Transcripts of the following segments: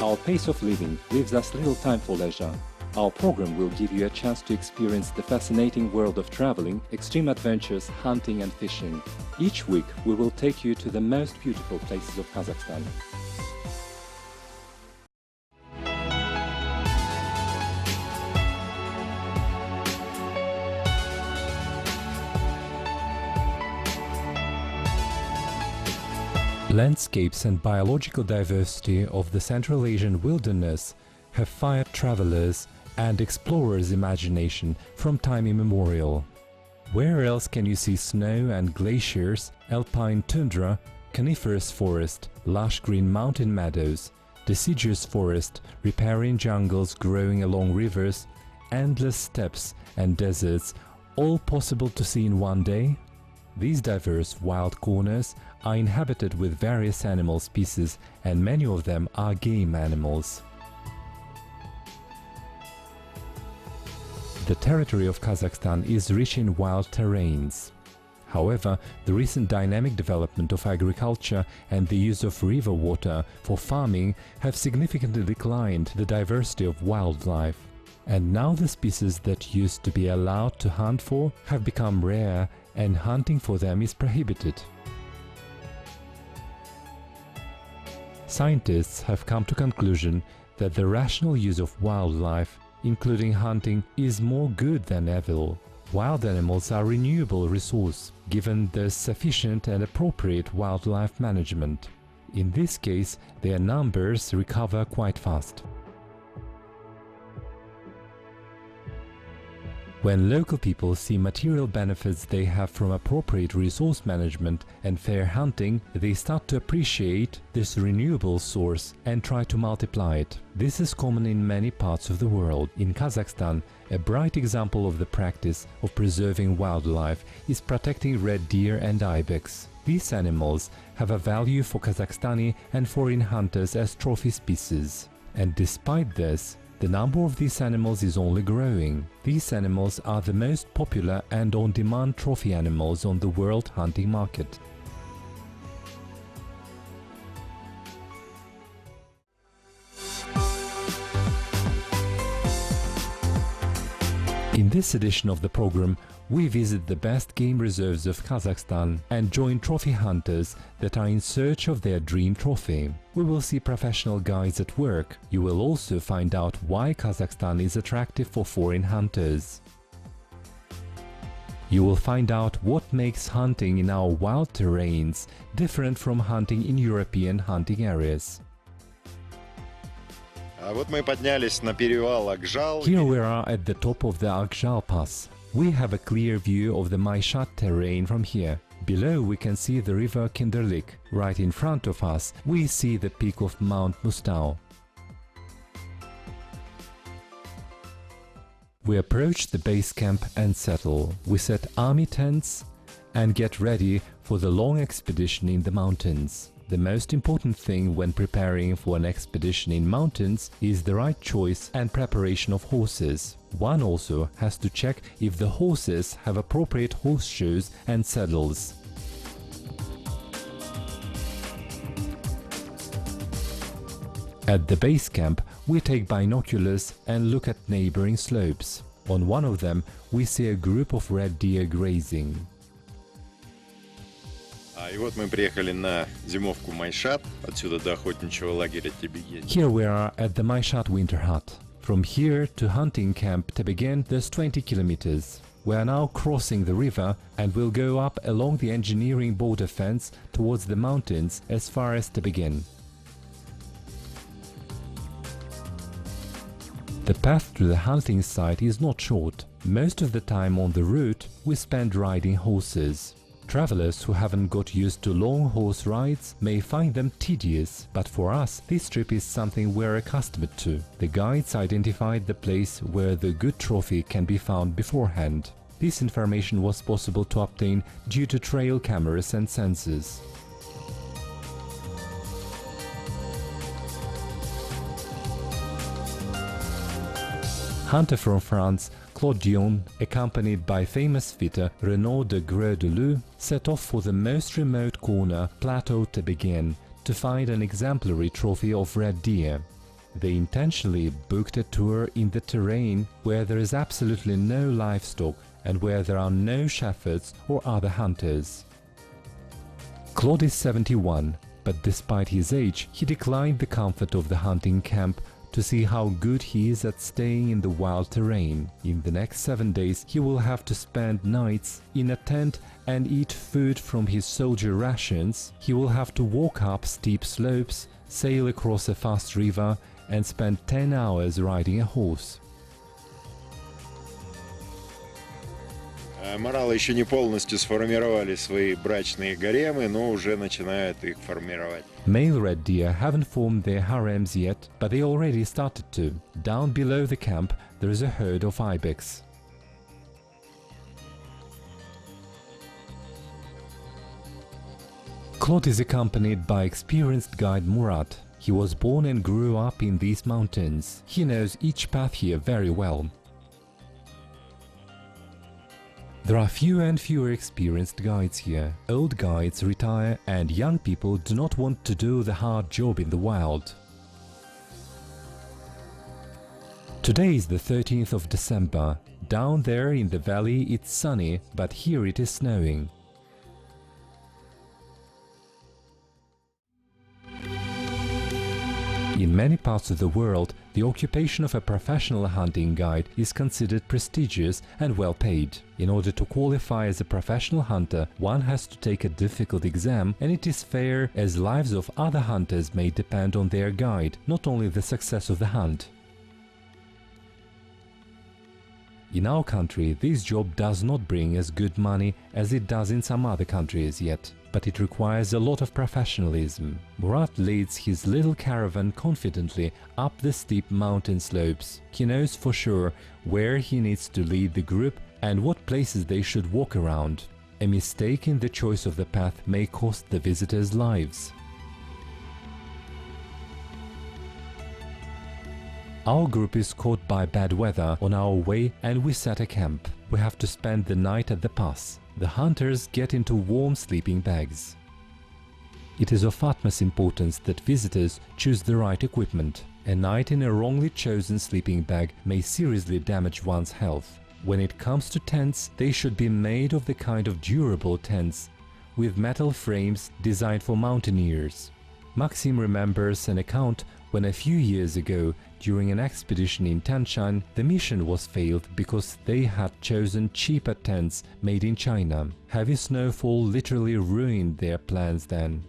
Our pace of living leaves us little time for leisure. Our program will give you a chance to experience the fascinating world of traveling, extreme adventures, hunting and fishing. Each week we will take you to the most beautiful places of Kazakhstan. Landscapes and biological diversity of the Central Asian wilderness have fired travelers and explorers' imagination from time immemorial. Where else can you see snow and glaciers, alpine tundra, coniferous forest, lush green mountain meadows, deciduous forest, riparian jungles growing along rivers, endless steppes and deserts, all possible to see in one day? These diverse wild corners are inhabited with various animal species, and many of them are game animals. The territory of Kazakhstan is rich in wild terrains. However, the recent dynamic development of agriculture and the use of river water for farming have significantly declined the diversity of wildlife. And now the species that used to be allowed to hunt for have become rare, and hunting for them is prohibited. Scientists have come to the conclusion that the rational use of wildlife, including hunting, is more good than evil. Wild animals are a renewable resource, given the sufficient and appropriate wildlife management. In this case, their numbers recover quite fast. When local people see material benefits they have from appropriate resource management and fair hunting, they start to appreciate this renewable source and try to multiply it. This is common in many parts of the world. In Kazakhstan, a bright example of the practice of preserving wildlife is protecting red deer and ibex. These animals have a value for Kazakhstani and foreign hunters as trophy species. And despite this, the number of these animals is only growing. These animals are the most popular and on-demand trophy animals on the world hunting market. In this edition of the program, we visit the best game reserves of Kazakhstan and join trophy hunters that are in search of their dream trophy. We will see professional guides at work. You will also find out why Kazakhstan is attractive for foreign hunters. You will find out what makes hunting in our wild terrains different from hunting in European hunting areas. Here we are at the top of the Akjal Pass. We have a clear view of the Maishat terrain from here. Below we can see the river Kinderlik. Right in front of us we see the peak of Mount Mustau. We approach the base camp and settle. We set army tents and get ready for the long expedition in the mountains. The most important thing when preparing for an expedition in mountains is the right choice and preparation of horses. One also has to check if the horses have appropriate horseshoes and saddles. At the base camp, we take binoculars and look at neighboring slopes. On one of them, we see a group of red deer grazing. И вот мы приехали на зимовку Майшат, отсюда до охотничьего лагеря Тебеген. Here we are at the Maishat winter hut. From here to hunting camp Тебеген there's 20 kilometers. We are now crossing the river and will go up along the engineering border fence towards the mountains as far as Тебеген. The path to the hunting site is not short. Most of the time on the route we spend riding horses. Travelers who haven't got used to long horse rides may find them tedious, but for us this trip is something we're accustomed to. The guides identified the place where the good trophy can be found beforehand. This information was possible to obtain due to trail cameras and sensors. Hunter from France, Claude Dion, accompanied by famous fitter Renaud de Greux-de-Leu, set off for the most remote corner, Plateau Тебеген, to find an exemplary trophy of red deer. They intentionally booked a tour in the terrain where there is absolutely no livestock and where there are no shepherds or other hunters. Claude is 71, but despite his age, he declined the comfort of the hunting camp to see how good he is at staying in the wild terrain. In the next 7 days, he will have to spend nights in a tent and eat food from his soldier rations. He will have to walk up steep slopes, sail across a fast river, and spend 10 hours riding a horse. Моралы еще не полностью сформировали свои брачные гаремы, но уже начинают их формировать. Male red deer haven't formed their harems yet, but they already started to. Down below the camp there is a herd of ibex. Claude is accompanied by experienced guide Murat. He was born and grew up in these mountains. He knows each path here very well. There are fewer and fewer experienced guides here. Old guides retire and young people do not want to do the hard job in the wild. Today is the 13th of December. Down there in the valley it's sunny, but here it is snowing. In many parts of the world, the occupation of a professional hunting guide is considered prestigious and well paid. In order to qualify as a professional hunter, one has to take a difficult exam, and it is fair as lives of other hunters may depend on their guide, not only the success of the hunt. In our country, this job does not bring as good money as it does in some other countries yet, but it requires a lot of professionalism. Murat leads his little caravan confidently up the steep mountain slopes. He knows for sure where he needs to lead the group and what places they should walk around. A mistake in the choice of the path may cost the visitors' lives. Our group is caught by bad weather on our way and we set a camp. We have to spend the night at the pass. The hunters get into warm sleeping bags. It is of utmost importance that visitors choose the right equipment. A night in a wrongly chosen sleeping bag may seriously damage one's health. When it comes to tents, they should be made of the kind of durable tents, with metal frames designed for mountaineers. Maxim remembers an account when a few years ago, during an expedition in Tian Shan, the mission was failed because they had chosen cheaper tents made in China. Heavy snowfall literally ruined their plans then.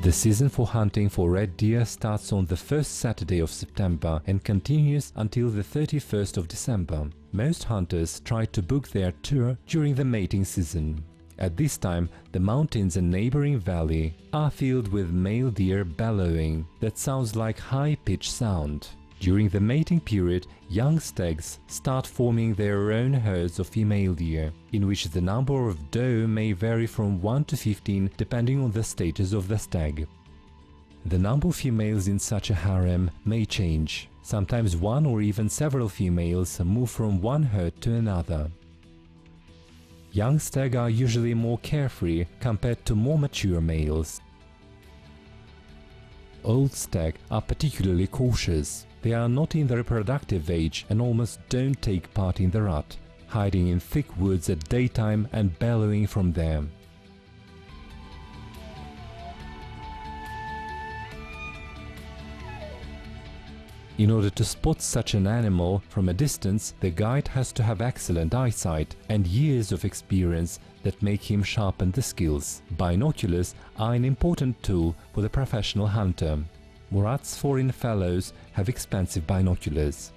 The season for hunting for red deer starts on the first Saturday of September and continues until the 31st of December. Most hunters try to book their tour during the mating season. At this time, the mountains and neighboring valley are filled with male deer bellowing that sounds like high-pitched sound. During the mating period, young stags start forming their own herds of female deer, in which the number of doe may vary from 1 to 15 depending on the status of the stag. The number of females in such a harem may change. Sometimes one or even several females move from one herd to another. Young stag are usually more carefree compared to more mature males. Old stag are particularly cautious. They are not in the reproductive age and almost don't take part in the rut, hiding in thick woods at daytime and bellowing from there. In order to spot such an animal from a distance, the guide has to have excellent eyesight and years of experience that make him sharpen the skills. Binoculars are an important tool for the professional hunter. Murat's foreign fellows have expensive binoculars.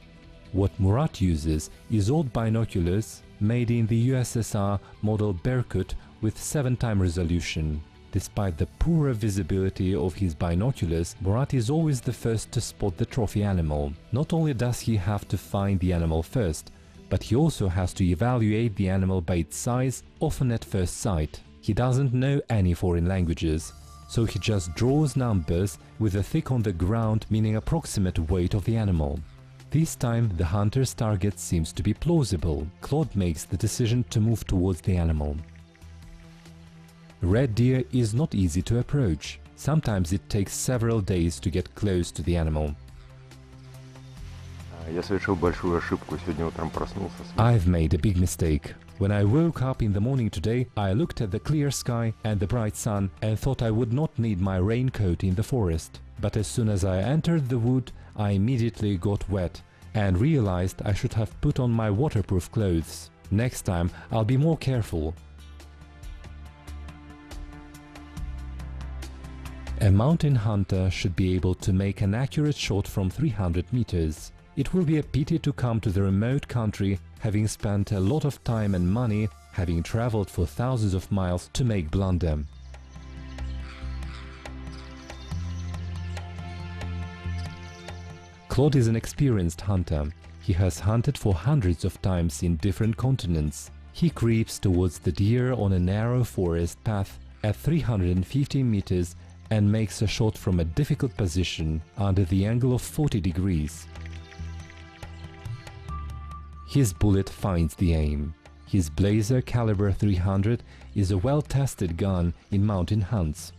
What Murat uses is old binoculars made in the USSR model Berkut with 7x resolution. Despite the poorer visibility of his binoculars, Murat is always the first to spot the trophy animal. Not only does he have to find the animal first, but he also has to evaluate the animal by its size, often at first sight. He doesn't know any foreign languages, so he just draws numbers with a tick on the ground meaning approximate weight of the animal. This time the hunter's target seems to be plausible. Claude makes the decision to move towards the animal. Red deer is not easy to approach. Sometimes it takes several days to get close to the animal. Я совершил большую ошибку. Сегодня утром проснулся. I've made a big mistake. When I woke up in the morning today, I looked at the clear sky and the bright sun and thought I would not need my raincoat in the forest. But as soon as I entered the wood, I immediately got wet and realized I should have put on my waterproof clothes. Next time, I'll be more careful. A mountain hunter should be able to make an accurate shot from 300 meters. It will be a pity to come to the remote country having spent a lot of time and money, having traveled for thousands of miles to make blunder. Claude is an experienced hunter. He has hunted for hundreds of times in different continents. He creeps towards the deer on a narrow forest path at 350 meters and makes a shot from a difficult position under the angle of 40 degrees. His bullet finds the aim. His Blazer caliber 300 is a well-tested gun in mountain hunts.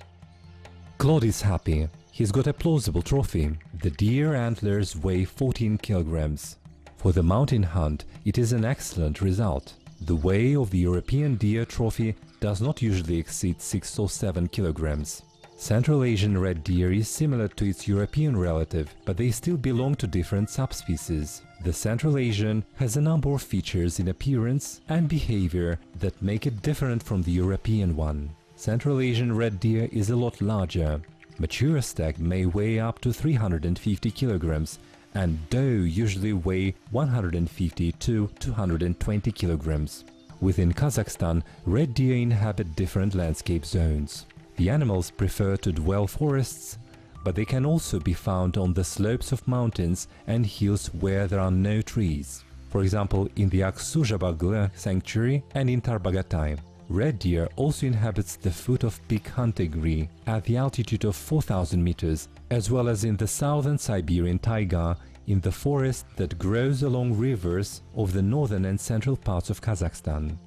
Claude is happy. He's got a plausible trophy. The deer antlers weigh 14 kilograms. For the mountain hunt, it is an excellent result. The weight of the European deer trophy does not usually exceed 6 or 7 kilograms. Central Asian red deer is similar to its European relative, but they still belong to different subspecies. The Central Asian has a number of features in appearance and behavior that make it different from the European one. Central Asian red deer is a lot larger. Mature stag may weigh up to 350 kilograms, and doe usually weigh 150 to 220 kilograms. Within Kazakhstan, red deer inhabit different landscape zones. The animals prefer to dwell forests, but they can also be found on the slopes of mountains and hills where there are no trees. For example, in the Aksu-Jabaglı sanctuary and in Tarbagatay. Red deer also inhabits the foot of Peak Huntegri at the altitude of 4,000 meters, as well as in the southern Siberian taiga, in the forest that grows along rivers of the northern and central parts of Kazakhstan.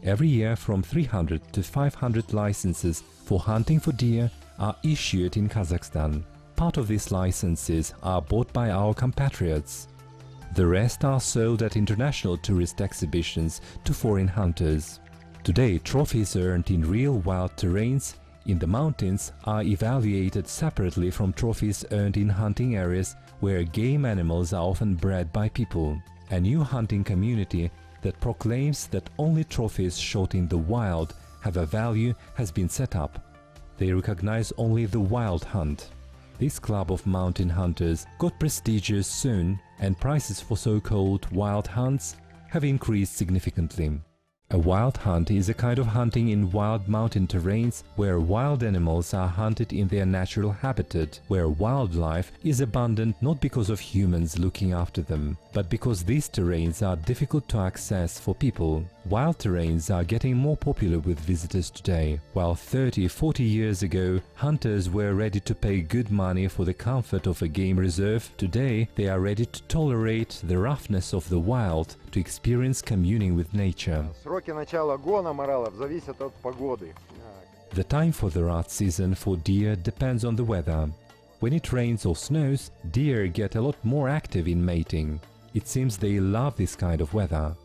Every year from 300 to 500 licenses for hunting for deer are issued in Kazakhstan. Part of these licenses are bought by our compatriots. The rest are sold at international tourist exhibitions to foreign hunters. Today, trophies earned in real wild terrains in the mountains are evaluated separately from trophies earned in hunting areas where game animals are often bred by people. A new hunting community that proclaims that only trophies shot in the wild have a value has been set up. They recognize only the wild hunt. This club of mountain hunters got prestigious soon, and prices for so-called wild hunts have increased significantly. A wild hunt is a kind of hunting in wild mountain terrains where wild animals are hunted in their natural habitat, where wildlife is abundant not because of humans looking after them, but because these terrains are difficult to access for people. Wild terrains are getting more popular with visitors today. While 30-40 years ago, hunters were ready to pay good money for the comfort of a game reserve, today they are ready to tolerate the roughness of the wild, to experience communing with nature. Сроки начала гона моралов зависят от погоды. The time for the rut season for deer depends on the weather. When it rains or snows, deer get a lot more active in mating. It seems they love this kind of weather.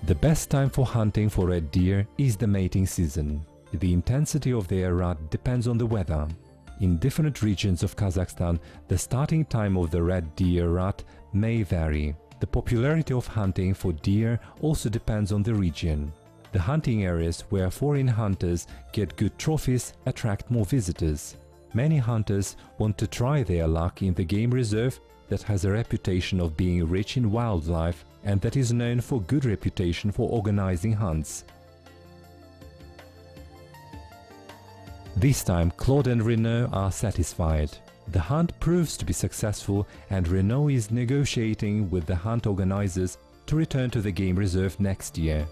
The best time for hunting for red deer is the mating season. The intensity of their rut depends on the weather. In different regions of Kazakhstan, the starting time of the red deer rut may vary. The popularity of hunting for deer also depends on the region. The hunting areas where foreign hunters get good trophies attract more visitors. Many hunters want to try their luck in the game reserve that has a reputation of being rich in wildlife and that is known for good reputation for organizing hunts. This time Claude and Renaud are satisfied. The hunt proves to be successful and Renaud is negotiating with the hunt organizers to return to the game reserve next year.